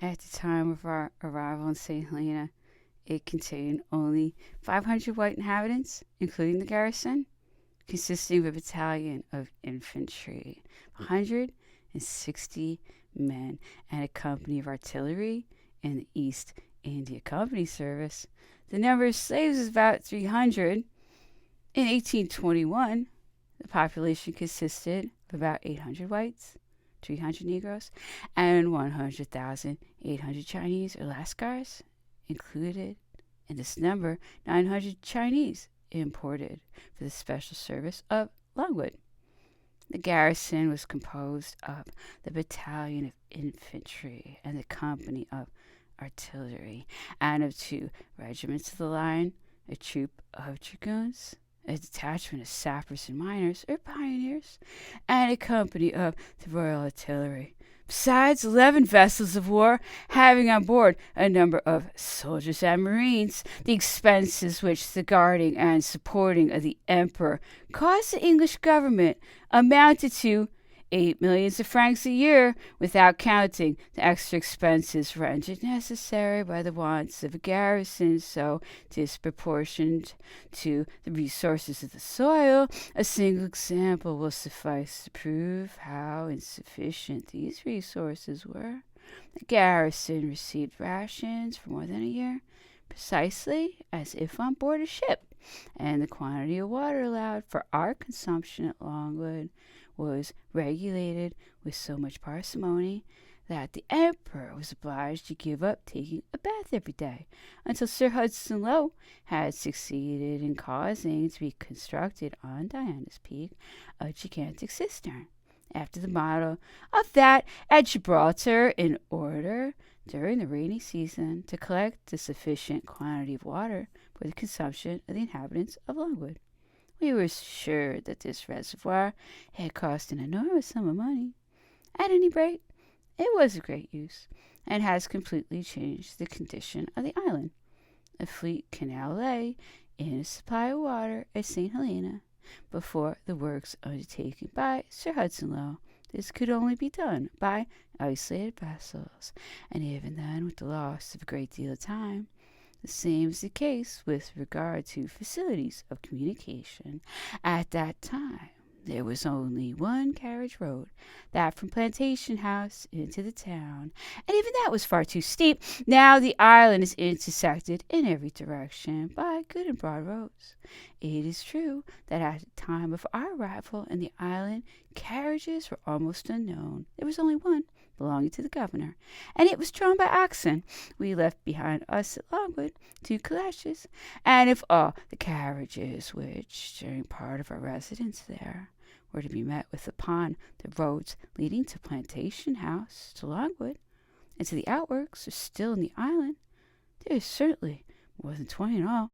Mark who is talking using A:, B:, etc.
A: At the time of our arrival in St. Helena, it contained only 500 white inhabitants, including the garrison, consisting of a battalion of infantry, 160 men, and a company of artillery in the East India Company service. The number of slaves was about 300. In 1821, the population consisted of about 800 whites, 300 Negroes, and 100,800 Chinese or Lascars. Included in this number, 900 Chinese imported for the special service of Longwood. The garrison was composed of the battalion of infantry and the company of artillery, and of 2 regiments of the line, a troop of dragoons, a detachment of sappers and miners, or pioneers, and a company of the Royal Artillery, besides 11 vessels of war, having on board a number of soldiers and marines. The expenses which the guarding and supporting of the emperor cost the English government amounted to 8 millions of francs a year, without counting the extra expenses rendered necessary by the wants of a garrison so disproportioned to the resources of the soil. A single example will suffice to prove how insufficient these resources were. The garrison received rations for more than a year, precisely as if on board a ship, and the quantity of water allowed for our consumption at Longwood was regulated with so much parsimony that the emperor was obliged to give up taking a bath every day, until Sir Hudson Lowe had succeeded in causing to be constructed on Diana's Peak a gigantic cistern, after the model of that at Gibraltar, in order, during the rainy season, to collect a sufficient quantity of water for the consumption of the inhabitants of Longwood. We were sure that this reservoir had cost an enormous sum of money. At any rate, it was of great use, and has completely changed the condition of the island. A fleet canal lay in a supply of water at St. Helena before the works undertaken by Sir Hudson Lowe. This could only be done by isolated vessels, and even then with the loss of a great deal of time. The same is the case with regard to facilities of communication. At that time, there was only one carriage road, that from Plantation House into the town, and even that was far too steep. Now the island is intersected in every direction by good and broad roads. It is true that at the time of our arrival in the island, carriages were almost unknown. There was only one, belonging to the governor, and it was drawn by oxen. We left behind us at Longwood 2 calaches, and if all the carriages which, during part of our residence there, were to be met with upon the roads leading to Plantation House, to Longwood, and to the outworks, are still in the island, there is certainly more than 20 in all.